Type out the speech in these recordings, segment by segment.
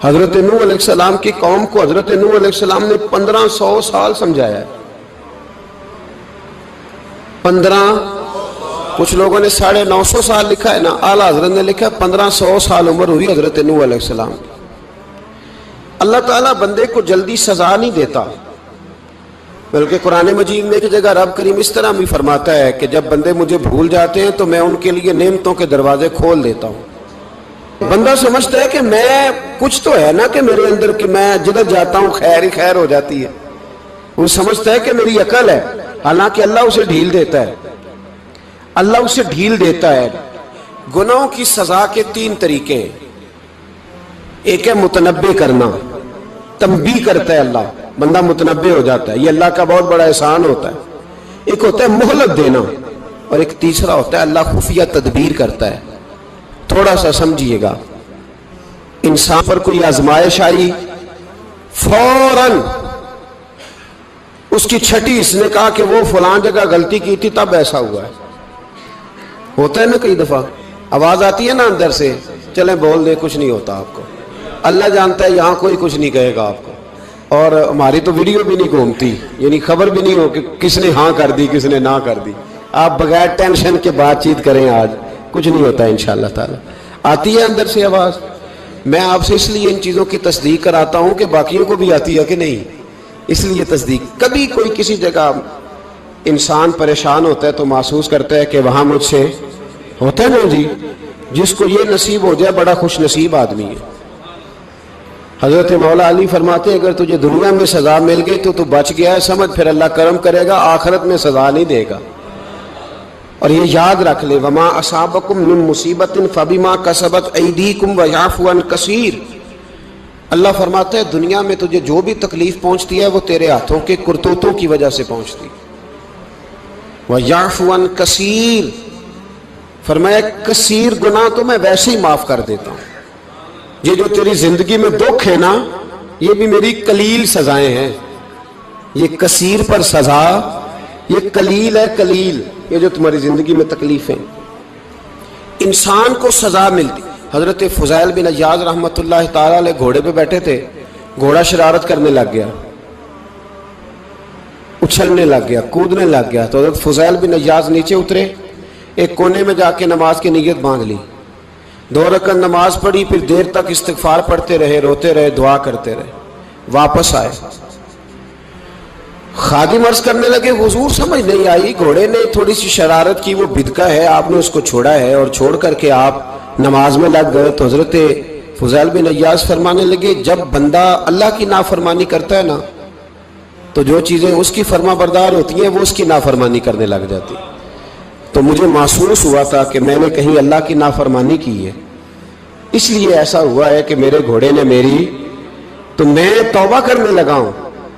حضرت نوح علیہ السلام کی قوم کو حضرت نوح علیہ السلام نے 1500 سال سمجھایا ہے. 15 کچھ لوگوں نے 950 سال لکھا ہے نا، اعلیٰ حضرت نے لکھا 1500 سال عمر ہوئی حضرت نوح علیہ السلام. اللہ تعالیٰ بندے کو جلدی سزا نہیں دیتا، بلکہ قرآن مجید میں ایک جگہ رب کریم اس طرح بھی فرماتا ہے کہ جب بندے مجھے بھول جاتے ہیں تو میں ان کے لیے نعمتوں کے دروازے کھول دیتا ہوں. بندہ سمجھتا ہے کہ میں کچھ تو ہے نا کہ میرے اندر کہ میں جدھر جاتا ہوں خیر ہی خیر ہو جاتی ہے. وہ سمجھتا ہے کہ میری عقل ہے، حالانکہ اللہ اسے ڈھیل دیتا ہے. اللہ اسے ڈھیل دیتا ہے. گناہوں کی سزا کے 3 طریقے ہیں. ایک ہے متنبع کرنا، تنبیہ کرتا ہے اللہ، بندہ متنبع ہو جاتا ہے، یہ اللہ کا بہت بڑا احسان ہوتا ہے. ایک ہوتا ہے مہلت دینا، اور ایک تیسرا ہوتا ہے اللہ خفیہ تدبیر کرتا ہے. تھوڑا سا سمجھیے گا، انسان پر کوئی آزمائش آئی، فوراً اس کی چھٹی اس نے کہا کہ وہ فلان جگہ غلطی کی تھی تب ایسا ہوا ہے. ہوتا ہے نا کئی دفعہ آواز آتی ہے نا اندر سے، چلیں بول دیں کچھ نہیں ہوتا آپ کو. اللہ جانتا ہے یہاں کوئی کچھ نہیں کہے گا آپ کو، اور ہماری تو ویڈیو بھی نہیں گھومتی، یعنی خبر بھی نہیں ہو کہ کس نے ہاں کر دی کس نے نہ کر دی. آپ بغیر ٹینشن کے بات چیت کریں، آج کچھ نہیں ہوتا ہے انشاءاللہ تعالی. آتی ہے اندر سے آواز. میں آپ سے اس لیے ان چیزوں کی تصدیق کراتا ہوں کہ باقیوں کو بھی آتی ہے کہ نہیں، اس لیے تصدیق. کبھی کوئی کسی جگہ انسان پریشان ہوتا ہے تو محسوس کرتا ہے کہ وہاں مجھ سے ہوتا ہے نا جی، جس کو یہ نصیب ہو جائے بڑا خوش نصیب آدمی ہے. حضرت مولا علی فرماتے ہیں اگر تجھے دنیا میں سزا مل گئی تو بچ گیا ہے، سمجھ پھر اللہ کرم کرے گا، آخرت میں سزا نہیں دے گا. اور یہ یاد رکھ لے، وما اصابکم من مصیبت فبما کسبت ایدیکم ویعفو عن کثیر. اللہ فرماتا ہے دنیا میں تجھے جو بھی تکلیف پہنچتی ہے وہ تیرے ہاتھوں کے کرتوتوں کی وجہ سے پہنچتی. ویعفو عن کثیر، فرمایا کثیر گناہ تو میں ویسے ہی معاف کر دیتا ہوں. یہ جو تیری زندگی میں دکھ ہے نا، یہ بھی میری قلیل سزائیں ہیں. یہ کثیر پر سزا، یہ قلیل ہے قلیل. یہ جو تمہاری زندگی میں تکلیفیں انسان کو سزا ملتی. حضرت فضیل بن عیاض رحمۃ اللہ تعالی علیہ گھوڑے پہ بیٹھے تھے، گھوڑا شرارت کرنے لگ گیا، اچھلنے لگ گیا، کودنے لگ گیا. تو حضرت فضیل بن عیاض نیچے اترے، ایک کونے میں جا کے نماز کی نیت باندھ لی، 2 رکعت نماز پڑھی، پھر دیر تک استغفار پڑھتے رہے، روتے رہے، دعا کرتے رہے. واپس آئے، خادم عرض کرنے لگے حضور سمجھ نہیں آئی، گھوڑے نے تھوڑی سی شرارت کی، وہ بدکا ہے، آپ نے اس کو چھوڑا ہے اور چھوڑ کر کے آپ نماز میں لگ گئے. تو حضرت فضیل بن عیاض فرمانے لگے جب بندہ اللہ کی نافرمانی کرتا ہے نا تو جو چیزیں اس کی فرما بردار ہوتی ہیں وہ اس کی نافرمانی کرنے لگ جاتی. تو مجھے محسوس ہوا تھا کہ میں نے کہیں اللہ کی نافرمانی کی ہے، اس لیے ایسا ہوا ہے کہ میرے گھوڑے نے میری، تو میں توبہ کرنے لگا ہوں.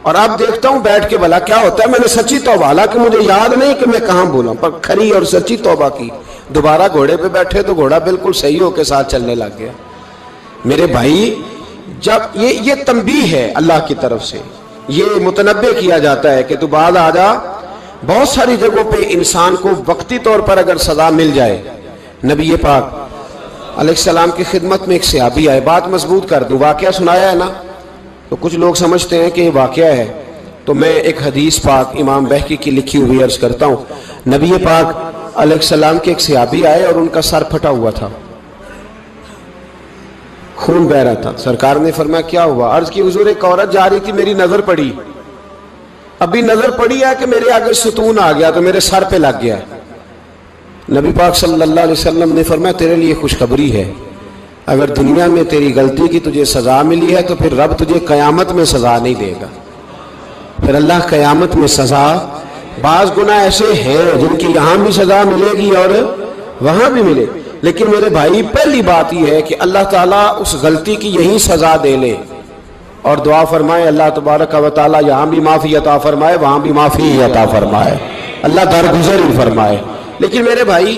اور اب دیکھتا ہوں بیٹھ کے بھلا کیا ہوتا ہے. میں نے سچی توبہ، حالانکہ مجھے یاد نہیں کہ میں کہاں بولا، پر کھری اور سچی توبہ کی. دوبارہ گھوڑے پہ بیٹھے تو گھوڑا بالکل صحیح ہو کے ساتھ چلنے لگ گیا. میرے بھائی جب یہ تنبیہ ہے اللہ کی طرف سے، یہ متنبع کیا جاتا ہے کہ تو بعد آ جا. بہت ساری جگہوں پہ انسان کو وقتی طور پر اگر سزا مل جائے، نبی پاک علیہ السلام کی خدمت میں ایک صحابی آئے، بات مضبوط کر دوں، واقعہ سنایا ہے نا تو کچھ لوگ سمجھتے ہیں کہ یہ واقعہ ہے، تو میں ایک حدیث پاک امام بہقی کی لکھی ہوئی عرض کرتا ہوں. نبی پاک علیہ السلام کے ایک صحابی آئے اور ان کا سر پھٹا ہوا تھا، خون بہ رہا تھا. سرکار نے فرمایا کیا ہوا؟ عرض کی حضور ایک عورت جا رہی تھی، میری نظر پڑی، ابھی نظر پڑی ہے کہ میرے آگے ستون آ گیا تو میرے سر پہ لگ گیا. نبی پاک صلی اللہ علیہ وسلم نے فرمایا تیرے لیے خوشخبری ہے، اگر دنیا میں تیری غلطی کی تجھے سزا ملی ہے تو پھر رب تجھے قیامت میں سزا نہیں دے گا. پھر اللہ قیامت میں سزا، بعض گناہ ایسے ہیں جن کی یہاں بھی سزا ملے گی اور وہاں بھی ملے، لیکن میرے بھائی پہلی بات یہ ہے کہ اللہ تعالیٰ اس غلطی کی یہی سزا دے لے اور دعا فرمائے اللہ تبارک و تعالیٰ یہاں بھی معافی عطا فرمائے وہاں بھی معافی عطا فرمائے، اللہ درگزر ہی فرمائے. لیکن میرے بھائی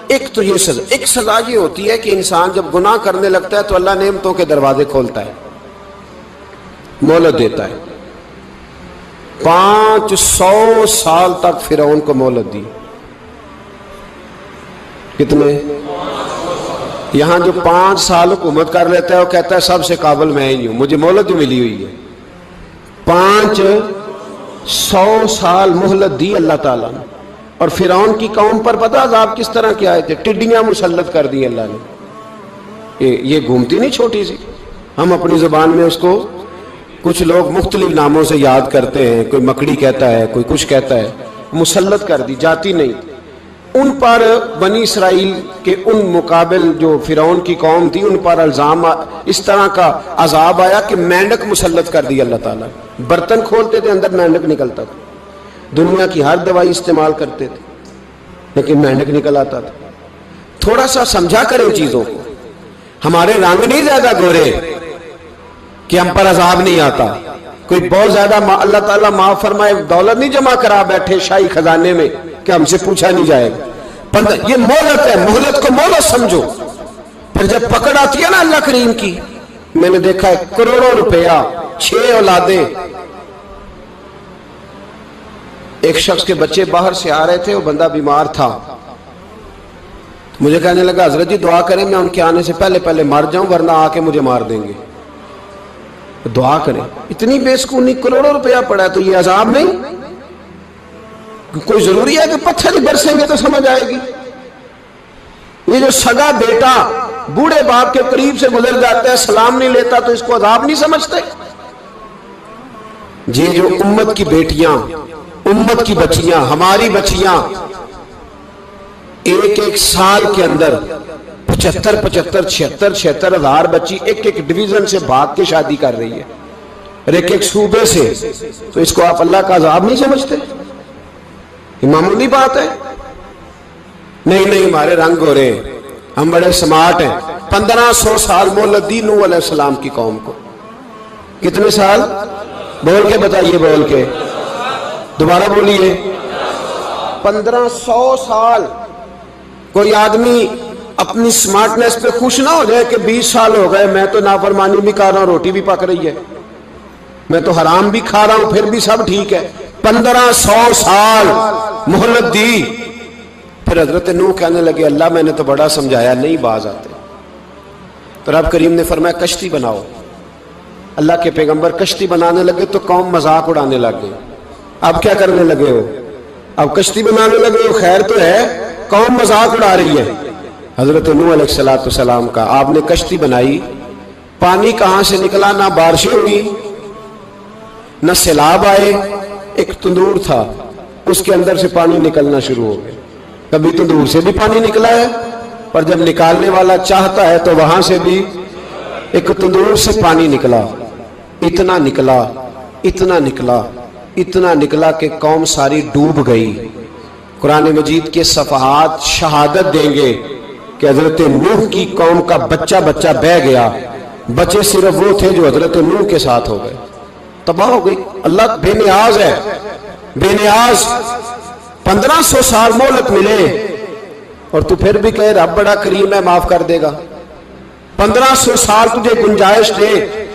ایک تو یہ سزا، ایک سزا یہ ہوتی ہے کہ انسان جب گناہ کرنے لگتا ہے تو اللہ نعمتوں کے دروازے کھولتا ہے، مہلت دیتا ہے. 500 سال تک فرعون کو مہلت دی. کتنے؟ یہاں جو 5 سال حکومت کر لیتا ہے وہ کہتا ہے سب سے قابل میں ہی ہوں، مجھے مہلت جو ملی ہوئی ہے، 500 سال مہلت دی اللہ تعالیٰ نے. اور فرعون کی قوم پر پتہ عذاب کس طرح کے آئے تھے؟ ٹڈیاں مسلط کر دی اللہ نے. یہ گھومتی نہیں چھوٹی سی، ہم اپنی زبان میں اس کو کچھ لوگ مختلف ناموں سے یاد کرتے ہیں، کوئی مکڑی کہتا ہے، کوئی کچھ کہتا ہے. مسلط کر دی، جاتی نہیں. ان پر بنی اسرائیل کے ان مقابل جو فرعون کی قوم تھی ان پر الزام اس طرح کا عذاب آیا کہ مینڈک مسلط کر دی اللہ تعالیٰ. برتن کھولتے تھے اندر مینڈک نکلتا تھا، دنیا کی ہر دوائی استعمال کرتے تھے لیکن مینڈک نکل آتا تھا. تھوڑا سا سمجھا کریں چیزوں کو. ہمارے رنگ نہیں زیادہ گورے کہ ہم پر عذاب نہیں آتا. کوئی بہت زیادہ اللہ تعالیٰ معاف فرمائے دولت نہیں جمع کرا بیٹھے شاہی خزانے میں کہ ہم سے پوچھا نہیں جائے گا. یہ مہلت ہے، مہلت کو مہلت سمجھو. پھر جب پکڑ آتی ہے نا اللہ کریم کی، میں نے دیکھا ہے کروڑوں روپیہ، 6 اولادیں. ایک شخص کے بچے باہر سے آ رہے تھے، وہ بندہ بیمار تھا. مجھے کہنے لگا حضرت جی دعا کریں میں ان کے آنے سے پہلے مر جاؤں ورنہ آ کے مجھے مار دیں گے. دعا کریں. اتنی بے سکونی، کروڑوں روپیہ پڑا ہے تو یہ عذاب نہیں؟ کوئی ضروری ہے کہ پتھر ہی برسیں گے تو سمجھ آئے گی؟ یہ جو سگا بیٹا بوڑھے باپ کے قریب سے گزر جاتا ہے سلام نہیں لیتا تو اس کو عذاب نہیں سمجھتے؟ یہ جو امت کی بیٹیاں، امت کی بچیاں، ہماری بچیاں ایک سال کے اندر 75,000 ہزار بچی ایک ڈویژن سے بھاگ کے شادی کر رہی ہے اور ایک صوبے سے. تو اس کو آپ اللہ کا عذاب نہیں سمجھتے؟ یہ معمولی بات ہے. نہیں ہمارے رنگ ہو رہے ہیں، ہم بڑے سمارٹ ہیں. 1500 سال مہلت دی نوح علیہ السلام کی قوم کو. کتنے سال؟ بول کے بتائیے، بول کے دوبارہ بولیے. 1500 سال. کوئی آدمی اپنی سمارٹنس پہ خوش نہ ہو جائے کہ 20 سال ہو گئے میں تو نافرمانی بھی کر رہا ہوں، روٹی بھی پک رہی ہے، میں تو حرام بھی کھا رہا ہوں، پھر بھی سب ٹھیک ہے. 1500 سال مہلت دی. پھر حضرت نوح کہنے لگے اللہ میں نے تو بڑا سمجھایا نہیں باز آتے. تو رب کریم نے فرمایا کشتی بناؤ. اللہ کے پیغمبر کشتی بنانے لگے تو قوم مذاق اڑانے لگ گئی. اب کیا کرنے لگے ہو؟ اب کشتی بنانے لگے ہو، خیر تو ہے، قوم مذاق اڑا رہی ہے. حضرت نوح علیہ السلام کا آپ نے کشتی بنائی. پانی کہاں سے نکلا؟ نہ بارشیں ہوئی نہ سیلاب آئے. ایک تندور تھا اس کے اندر سے پانی نکلنا شروع ہو گیا. کبھی تندور سے بھی پانی نکلا ہے پر جب نکالنے والا چاہتا ہے تو وہاں سے بھی ایک تندور سے پانی نکلا. اتنا نکلا اتنا نکلا اتنا نکلا کہ قوم ساری ڈوب گئی. قرآن مجید کے صفحات شہادت دیں گے کہ حضرت نوح کی قوم کا بچہ بہ گیا. بچے صرف وہ تھے جو حضرت نوح کے ساتھ ہو گئے، تباہ ہو گئی. اللہ بے نیاز ہے، بے نیاز. 1500 سال مہلت ملے اور تو پھر بھی کہے رب بڑا کریم ہے معاف کر دے گا. 1500 سال تجھے گنجائش دے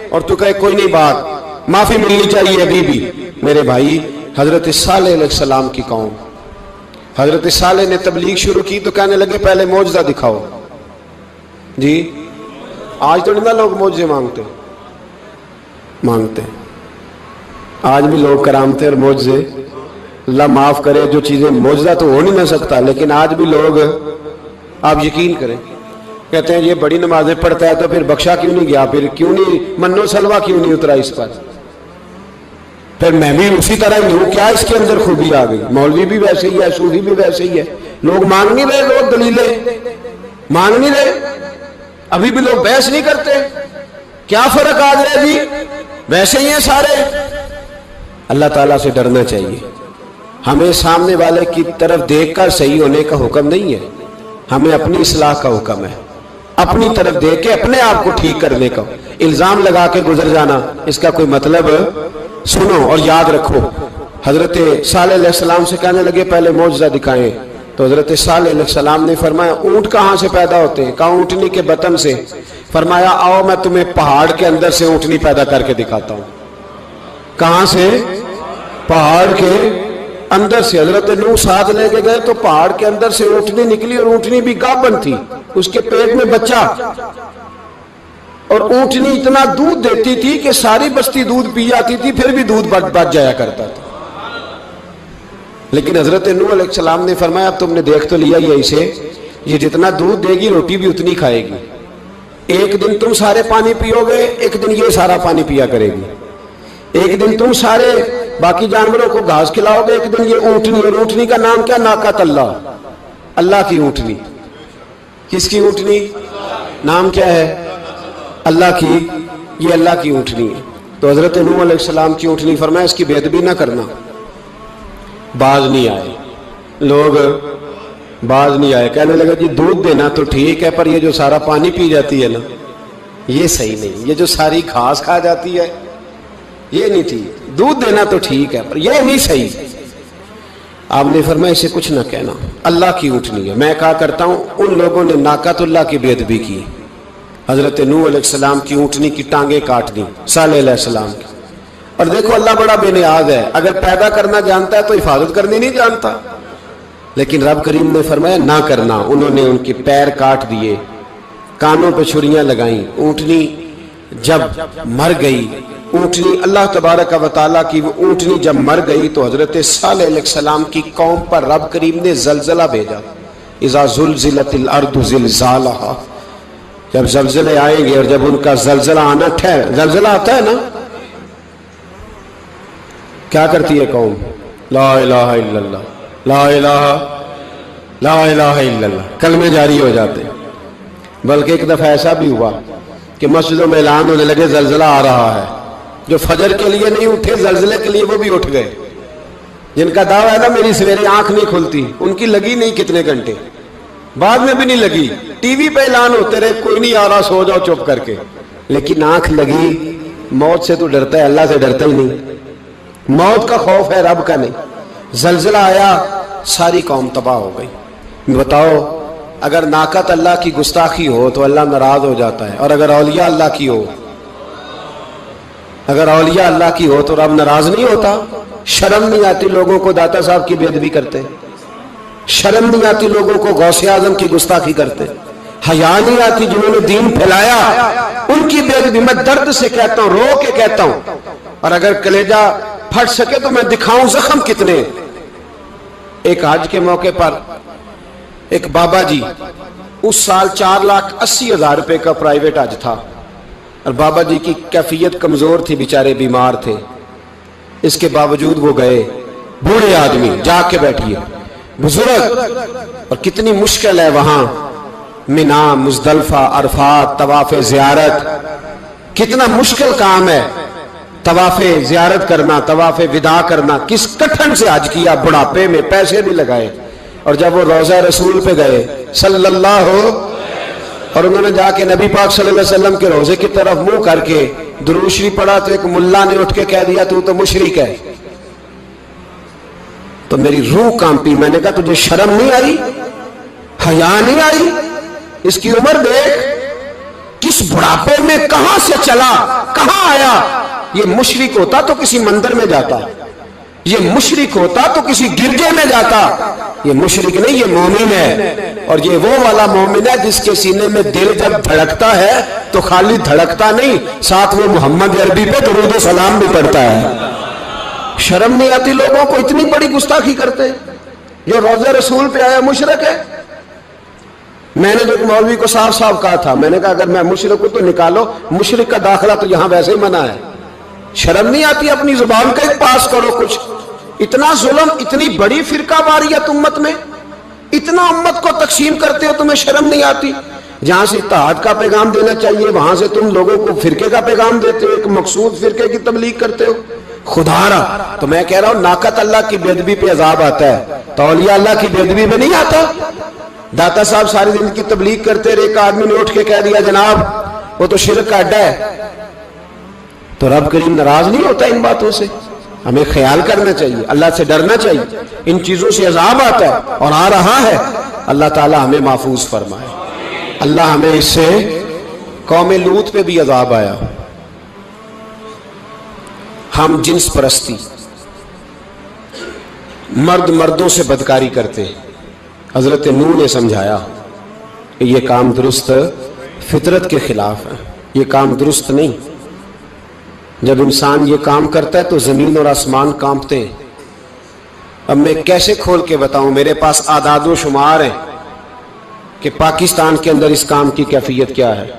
اور تو کہے کوئی نہیں بات معافی ملنی چاہیے ابھی بھی. میرے بھائی حضرت صالح علیہ السلام کی قوم، حضرت صالح نے تبلیغ شروع کی تو کہنے لگے پہلے معجزہ دکھاؤ. جی آج تو نہیں لوگ معجزے مانگتے. آج بھی لوگ کرامتے اور معجزے، اللہ معاف کرے جو چیزیں معجزہ تو ہو نہیں نہ سکتا لیکن آج بھی لوگ، آپ یقین کریں، کہتے ہیں یہ بڑی نمازیں پڑھتا ہے تو پھر بخشا کیوں نہیں گیا، پھر کیوں نہیں منو سلوا کیوں نہیں اترا اس پر، پھر میں بھی اسی طرح ہی ہوں، کیا اس کے اندر خوبی آ گئی. مولوی بھی ویسے ہی ہے، صوفی بھی ویسے ہی ہے. لوگ مانگ نہیں رہے، لوگ دلیلیں مانگ نہیں رہے. ابھی بھی لوگ بحث نہیں کرتے. کیا فرق آ گیا جی، ویسے ہی ہیں سارے. اللہ تعالیٰ سے ڈرنا چاہیے. ہمیں سامنے والے کی طرف دیکھ کر صحیح ہونے کا حکم نہیں ہے، ہمیں اپنی اصلاح کا حکم ہے. اپنی طرف دیکھ کے اپنے آپ کو ٹھیک کرنے کا. الزام لگا کے گزر جانا اس کا کوئی مطلب. سنو اور یاد رکھو. حضرت صالح علیہ السلام سے کہنے لگے پہلے معجزہ دکھائیں تو حضرت صالح علیہ السلام نے فرمایا اونٹ کہاں سے پیدا ہوتے ہیں؟ کہا اونٹنی کے بطن سے. فرمایا آؤ میں تمہیں پہاڑ کے اندر سے اونٹنی پیدا کر کے دکھاتا ہوں. کہاں سے؟ پہاڑ کے اندر سے. حضرت نوح ساتھ لے کے گئے تو پہاڑ کے اندر سے اونٹنی نکلی اور اونٹنی بھی گابن تھی. اس کے پیٹ میں بچہ، اور اونٹنی اتنا دودھ دیتی تھی کہ ساری بستی دودھ پی جاتی تھی، پھر بھی دودھ بچ جایا کرتا تھا۔ لیکن حضرت نوح علیہ السلام نے فرمایا اب تم نے دیکھ تو لیا یہ اسے، یہ جتنا دودھ دے گی روٹی بھی اتنی کھائے گی، ایک دن تم سارے پانی پیو گے، ایک دن یہ سارا پانی پیا کرے گی، ایک دن تم سارے باقی جانوروں کو گھاس کھلاؤ گے، ایک دن یہ اونٹنی، اور اونٹنی کا نام کیا؟ ناقۃ اللہ، اللہ کی اونٹنی۔ کس کی اونٹنی؟ نام کیا ہے؟ اللہ کی، یہ اللہ کی اونٹنی ہے۔ تو حضرت نوح علیہ السلام کی اونٹنی فرمایا اس کی بے ادبی نہ کرنا۔ باز نہیں آئے لوگ، باز نہیں آئے، کہنے لگا جی دودھ دینا تو ٹھیک ہے، پر یہ جو سارا پانی پی جاتی ہے نا یہ صحیح نہیں، یہ جو ساری گھاس کھا جاتی ہے یہ نہیں ٹھیک، دودھ دینا تو ٹھیک ہے پر یہ نہیں صحیح۔ آپ نے فرمایا اسے کچھ نہ کہنا، اللہ کی اونٹنی ہے۔ میں کہا کرتا ہوں ان لوگوں نے ناقۃ اللہ کی بے ادبی کی، حضرت نوح علیہ السلام کی اونٹنی کی ٹانگیں کاٹ دی، صالح علیہ السلام کی۔ اور دیکھو اللہ بڑا بے نیاز ہے، اگر پیدا کرنا جانتا ہے تو حفاظت کرنی نہیں جانتا، لیکن رب کریم نے فرمایا نہ کرنا۔ انہوں نے ان کے پیر کاٹ دیے، کانوں پہ چھریاں لگائیں۔ اونٹنی جب مر گئی، اونٹنی اللہ تبارک و تعالیٰ کی وہ اونٹنی جب مر گئی تو حضرت صالح علیہ السلام کی قوم پر رب کریم نے زلزلہ بھیجا، اذا زلزلت الارض زلزالہا، جب زلزلے آئیں گے اور جب ان کا زلزلہ آنا زلزلہ آتا ہے نا کیا کرتی ہے قوم؟ لا الہ الا اللہ، لا الہ الا اللہ، کلمے جاری ہو جاتے۔ بلکہ ایک دفعہ ایسا بھی ہوا کہ مسجدوں میں اعلان ہونے لگے زلزلہ آ رہا ہے، جو فجر کے لیے نہیں اٹھے زلزلے کے لیے وہ بھی اٹھ گئے، جن کا دعویٰ ہے نا میری سویرے آنکھ نہیں کھلتی، ان کی لگی نہیں کتنے گھنٹے، بعد میں بھی نہیں لگی، ٹی وی پہ اعلان ہوتے رہے کوئی نہیں آ رہا سو جاؤ چپ کر کے، لیکن آنکھ لگی۔ موت سے تو ڈرتا ہے، اللہ سے ڈرتا ہی نہیں، موت کا خوف ہے رب کا نہیں۔ زلزلہ آیا ساری قوم تباہ ہو گئی۔ بتاؤ اگر ناقۃ اللہ کی گستاخی ہو تو اللہ ناراض ہو جاتا ہے، اور اگر اولیاء اللہ کی ہو، اگر اولیاء اللہ کی ہو تو رب ناراض نہیں ہوتا؟ شرم نہیں آتی لوگوں کو داتا صاحب کی بے ادبی کرتے؟ شرم نہیں آتی لوگوں کو غوث اعظم کی گستاخی کرتے؟ حیا نہیں آتی جنہوں نے دین پھیلایا ان کی بے ادبی؟ میں درد سے کہتا ہوں، رو کے کہتا ہوں، اور اگر کلیجہ پھٹ سکے تو میں دکھاؤں زخم کتنے۔ ایک حج کے موقع پر ایک بابا جی، اس سال 4,80,000 روپے کا پرائیویٹ حج تھا، اور بابا جی کی کیفیت کمزور تھی، بیچارے بیمار تھے، اس کے باوجود وہ گئے۔ بوڑھے آدمی، جا کے بیٹھیے، بزرگ، اور کتنی مشکل ہے وہاں منا، مزدلفہ، عرفات، طواف زیارت، کتنا مشکل کام ہے طواف زیارت کرنا، طواف وداع کرنا۔ کس کٹھن سے حج کیا، بڑھاپے میں پیسے بھی لگائے، اور جب وہ روضہ رسول پہ گئے صلی اللہ، اور انہوں نے جا کے نبی پاک صلی اللہ علیہ وسلم کے روضے کی طرف منہ کر کے درود شریف پڑھا تو ایک ملا نے اٹھ کے کہہ دیا تو مشرک ہے۔ تو میری روح کانپی، میں نے کہا تجھے شرم نہیں آئی، حیا نہیں آئی؟ اس کی عمر دیکھ، کس بڑھاپے میں کہاں سے چلا، کہاں آیا۔ یہ مشرک ہوتا تو کسی مندر میں جاتا، یہ مشرک ہوتا تو کسی گرجے میں جاتا، یہ مشرک نہیں، یہ مومن ہے، اور یہ وہ والا مومن ہے جس کے سینے میں دل جب دھڑکتا ہے تو خالی دھڑکتا نہیں، ساتھ وہ محمد عربی پہ درود و سلام بھی پڑھتا ہے۔ شرم نہیں آتی لوگوں کو؟ اتنی بڑی گستاخی کرتے، جو روضہ رسول پہ آیا مشرک ہے۔ میں نے جو مولوی کو صاف صاف کہا تھا، میں نے کہا اگر میں مشرک ہوں تو نکالو، مشرک کا داخلہ تو یہاں ویسے ہی منع ہے۔ شرم نہیں آتی؟ اپنی زبان کا ایک پاس کرو کچھ۔ اتنا ظلم، اتنی بڑی فرقہ واریت امت میں، اتنا امت کو تقسیم کرتے ہو، تمہیں شرم نہیں آتی؟ جہاں سے اتحاد کا پیغام دینا چاہیے وہاں سے تم لوگوں کو فرقے کا پیغام دیتے ہو، ایک مقصود فرقے کی تبلیغ کرتے ہو۔ خدا را، تو میں کہہ رہا ہوں ناقۃ اللہ کی بے ادبی پہ عذاب آتا ہے، تو اولیاء اللہ کی بے ادبی پہ نہیں آتا۔ داتا صاحب ساری دن کی تبلیغ کرتے رہے، ایک آدمی نے اٹھ کے کہہ دیا جناب وہ تو شرک کا اڈا ہے، تو رب کریم ناراض نہیں ہوتا ان باتوں سے؟ ہمیں خیال کرنا چاہیے، اللہ سے ڈرنا چاہیے، ان چیزوں سے عذاب آتا ہے اور آ رہا ہے۔ اللہ تعالی ہمیں محفوظ فرمائے۔ اللہ ہمیں اس سے، قوم لوط پہ بھی عذاب آیا، ہم جنس پرستی، مرد مردوں سے بدکاری کرتے، حضرت نوح نے سمجھایا کہ یہ کام درست فطرت کے خلاف ہے، یہ کام درست نہیں۔ جب انسان یہ کام کرتا ہے تو زمین اور آسمان کانپتے ہیں۔ اب میں کیسے کھول کے بتاؤں، میرے پاس اعداد و شمار ہیں کہ پاکستان کے اندر اس کام کی کیفیت کیا ہے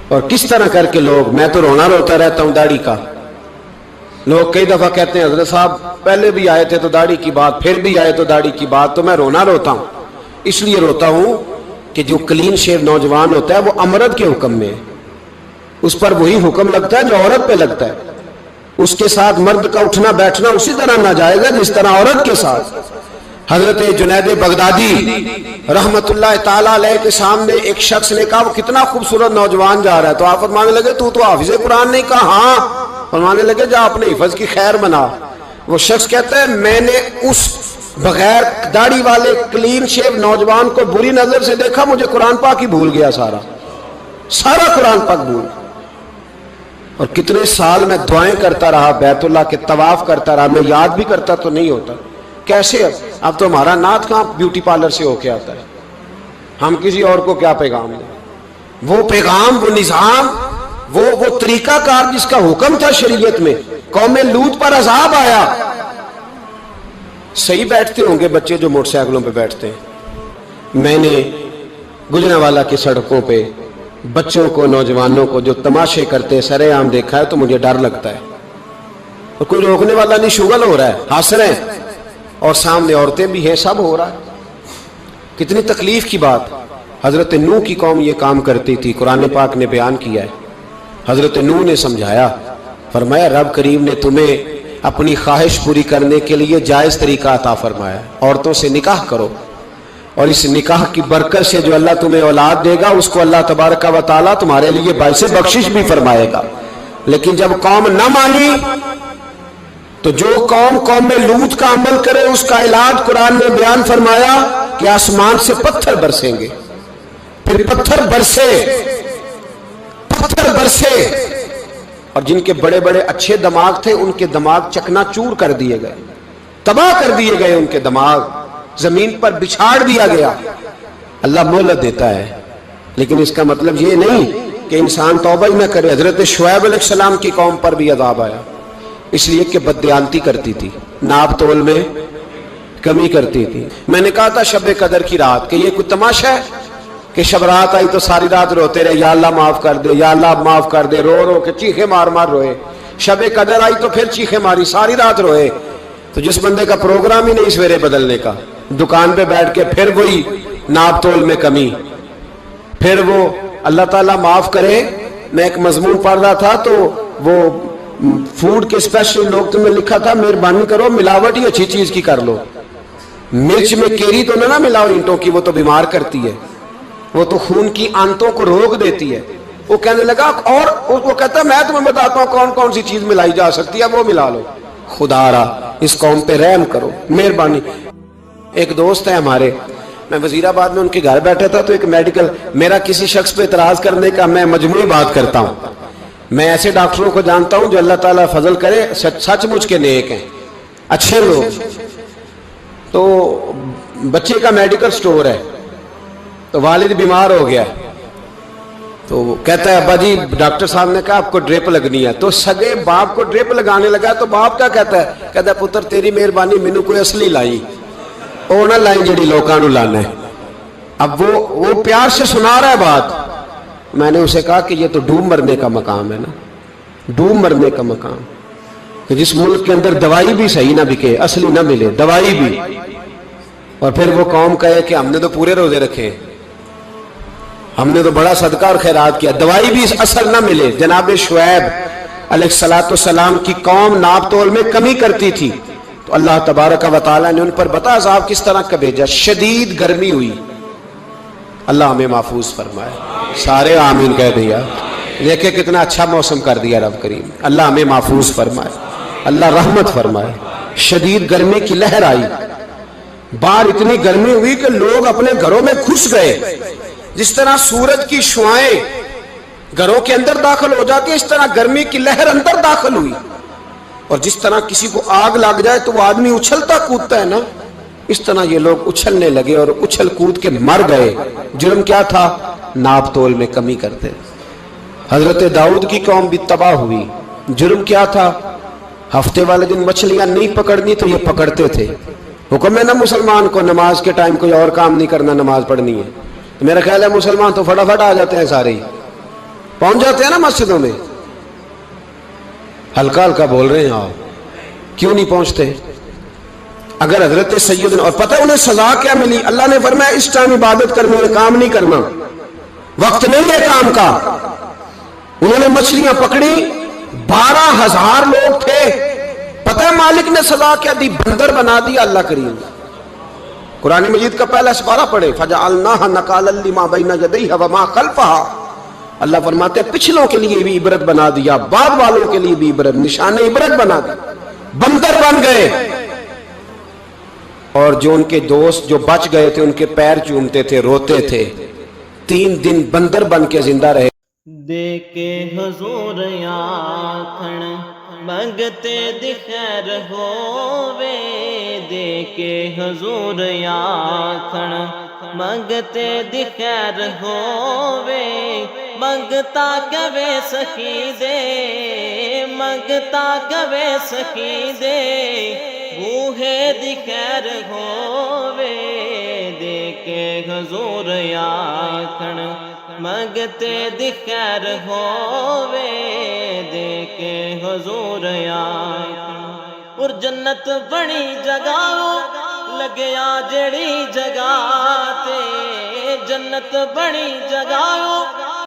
اور کس طرح کر کے لوگ، میں تو رونا روتا رہتا ہوں داڑھی کا۔ لوگ کئی دفعہ کہتے ہیں حضرت صاحب پہلے بھی آئے تھے تو داڑھی کی بات، پھر بھی آئے تو داڑھی کی بات، تو میں رونا روتا ہوں۔ اس لیے روتا ہوں کہ جو کلین شیو نوجوان ہوتا ہے وہ امرد کے حکم میں ہے، اس پر وہی حکم لگتا ہے جو عورت پہ لگتا ہے۔ اس کے ساتھ مرد کا اٹھنا بیٹھنا اسی طرح ناجائز ہے جس طرح عورت کے ساتھ۔ حضرت جنید بغدادی رحمت اللہ تعالی علیہ کے سامنے ایک شخص نے کہا وہ کتنا خوبصورت نوجوان جا رہا ہے، تو آپ فرمانے لگے تو حافظ قرآن نہیں؟ کہا ہاں۔ فرمانے لگے جا اپنے حفظ کی خیر بنا۔ وہ شخص کہتا ہے میں نے اس بغیر داڑھی والے کلین شیو نوجوان کو بری نظر سے دیکھا، مجھے قرآن پاک ہی بھول گیا، سارا قرآن پاک بھول۔ اور کتنے سال میں دعائیں کرتا رہا، بیت اللہ کے طواف کرتا رہا، میں یاد بھی کرتا تو نہیں ہوتا۔ کیسے اب تو ہمارا نعت کہاں بیوٹی پارلر سے ہو کے آتا ہے، ہم کسی اور کو کیا پیغام دیں؟ وہ پیغام، وہ نظام، وہ طریقہ کار جس کا حکم تھا شریعت میں، قوم لوط پر عذاب آیا۔ صحیح بیٹھتے ہوں گے بچے جو موٹر سائیکلوں پہ بیٹھتے ہیں، میں نے گجرانوالہ کی سڑکوں پہ بچوں کو، نوجوانوں کو جو تماشے کرتے سر عام دیکھا ہے تو مجھے ڈر لگتا ہے، اور کوئی روکنے والا نہیں، شغل ہو رہا ہے، ہنس رہے ہیں، اور سامنے عورتیں بھی ہیں، سب ہو رہا ہے۔ کتنی تکلیف کی بات۔ حضرت نوح کی قوم یہ کام کرتی تھی، قرآن پاک نے بیان کیا ہے۔ حضرت نوح نے سمجھایا، فرمایا رب کریم نے تمہیں اپنی خواہش پوری کرنے کے لیے جائز طریقہ عطا فرمایا، عورتوں سے نکاح کرو، اور اس نکاح کی برکت سے جو اللہ تمہیں اولاد دے گا اس کو اللہ تبارک و تعالیٰ تمہارے لیے باعث بخشش بھی فرمائے گا۔ لیکن جب قوم نہ مانی تو جو قوم میں لوط کا عمل کرے اس کا علاج قرآن نے بیان فرمایا کہ آسمان سے پتھر برسیں گے، پھر پتھر برسے، اور جن کے بڑے بڑے اچھے دماغ تھے ان کے دماغ چکنا چور کر دیے گئے، تباہ کر دیے گئے، ان کے دماغ زمین پر بچھاڑ دیا گیا۔ اللہ مہلت دیتا ہے، لیکن اس کا مطلب یہ نہیں کہ انسان توبہ ہی نہ کرے۔ حضرت شعیب علیہ السلام کی قوم پر بھی عذاب آیا، اس لیے کہ بددیانتی کرتی تھی، ناپ تول میں کمی کرتی تھی۔ میں نے کہا تھا شب قدر کی رات کہ یہ کوئی تماشا ہے کہ شب رات آئی تو ساری رات روتے رہے، یا اللہ معاف کر دے، یا اللہ معاف کر دے، رو رو کے چیخے مار مار روئے۔ شب قدر آئی تو پھر چیخے ماری، ساری رات روئے۔ تو جس بندے کا پروگرام ہی نہیں سویرے بدلنے کا، دکان پہ بیٹھ کے پھر وہی ناپ تول میں کمی، پھر وہ اللہ تعالیٰ معاف کرے۔ میں ایک مضمون پڑھ رہا تھا تو وہ فوڈ کے اسپیشل لوگ تمہیں لکھا تھا مہربانی کرو ملاوٹ ہی اچھی چیز کی کر لو، مرچ میں کیری تو نہ ملاؤ اینٹوں کی، وہ تو بیمار کرتی ہے، وہ تو خون کی آنتوں کو روک دیتی ہے۔ وہ کہنے لگا، اور وہ کہتا میں تمہیں بتاتا ہوں کون کون سی چیز ملائی جا سکتی ہے، وہ ملا لو۔ خدا را اس قوم پہ رحم کرو، مہربانی۔ ایک دوست ہے ہمارے، میں وزیر آباد میں ان کے گھر بیٹھا تھا تو ایک میڈیکل، میرا کسی شخص پہ اعتراض کرنے کا میں مجموعی بات کرتا ہوں۔ میں ایسے ڈاکٹروں کو جانتا ہوں جو اللہ تعالیٰ فضل کرے سچ مچ کے نیک ہیں، اچھے لوگ۔ تو بچے کا میڈیکل سٹور ہے، تو والد بیمار ہو گیا، تو کہتا ہے ابا جی ڈاکٹر صاحب نے کہا آپ کو ڈرپ لگنی ہے، تو سگے باپ کو ڈرپ لگانے لگا تو باپ کیا کہتا ہے پتر تیری مہربانی مینوں کوئی اصلی لائی، وہ نہ لائی جڑی لوکاں نوں لانا ہے۔ اب وہ پیار سے سنا رہا ہے بات۔ میں نے اسے کہا کہ یہ تو ڈوب مرنے کا مقام ہے نا، ڈوب مرنے کا مقام، کہ جس ملک کے اندر دوائی بھی صحیح نہ بکے، اصلی نہ ملے دوائی بھی، اور پھر وہ قوم کہے کہ ہم نے تو پورے روزے رکھے، ہم نے تو بڑا صدقہ اور خیرات کیا، دوائی بھی اثر نہ ملے۔ جناب شعیب علیہ السلام کی قوم ناپ تول میں کمی کرتی تھی، تو اللہ تبارک و تعالیٰ نے ان پر بتا عذاب کس طرح کا بھیجا، شدید گرمی ہوئی۔ اللہ ہمیں محفوظ فرمائے، سارے آمین کہہ دیا۔ دیکھیں کتنا اچھا موسم کر دیا رب کریم، اللہ ہمیں محفوظ فرمائے، اللہ رحمت فرمائے۔ شدید گرمی کی لہر آئی، باہر اتنی گرمی ہوئی کہ لوگ اپنے گھروں میں گھس گئے۔ جس طرح سورج کی شعائیں گھروں کے اندر داخل ہو جاتی ہے، اس طرح گرمی کی لہر اندر داخل ہوئی، اور جس طرح کسی کو آگ لگ جائے تو وہ آدمی اچھلتا کودتا ہے نا، اس طرح یہ لوگ اچھلنے لگے اور اچھل کود کے مر گئے۔ جرم کیا تھا؟ ناپ تول میں کمی کرتے۔ حضرت داؤد کی قوم بھی تباہ ہوئی۔ جرم کیا تھا؟ ہفتے والے دن مچھلیاں نہیں پکڑنی تو یہ پکڑتے تھے۔ حکم ہے نا مسلمان کو نماز کے ٹائم کوئی اور کام نہیں کرنا، نماز پڑھنی ہے۔ میرا خیال ہے مسلمان تو فٹافٹ آ جاتے ہیں، سارے ہی پہنچ جاتے ہیں نا مسجدوں میں۔ ہلکا ہلکا بول رہے ہیں آپ، کیوں نہیں پہنچتے؟ اگر حضرت سیدنا، اور پتہ انہیں سزا کیا ملی؟ اللہ نے فرمایا اس ٹائم عبادت کرنی ہے، کام نہیں کرنا، وقت نہیں ہے کام کا۔ انہوں نے مچھلیاں پکڑی، 12,000 لوگ تھے۔ پتہ ہے مالک نے سزا کیا دی؟ بندر بنا دیا اللہ کریم۔ قرآن مجید کا پہلا سپارہ پڑھے، فَجَعَلْنَاهَا نَكَالًا لِمَا بَيْنَ يَدَيْهَا وَمَا خَلْفَهَا۔ اللہ فرماتے ہیں پچھلوں کے لیے بھی عبرت بنا دیا، بعد والوں کے لیے بھی عبرت، نشان عبرت بنا دیا۔ بندر بن گئے، اور جو ان کے دوست جو بچ گئے تھے ان کے پیر چومتے تھے، روتے تھے۔ 3 دن بندر بن کے زندہ رہے۔ دے کے حضور آکھن منگتے دی خیر ہووے، دے کے حضور آکھن منگتے دی خیر ہووے، منگتا کبے سخی دے، منگتا کبے سخی دے، بوہے دی خیر ہووے، دے کے حضور آکھن منگتے دی خیر ہووے، دے کے حضور آکھن۔ اور جنت بنی جگہ لگیا جڑی جگہ تے، جنت بنی جگہ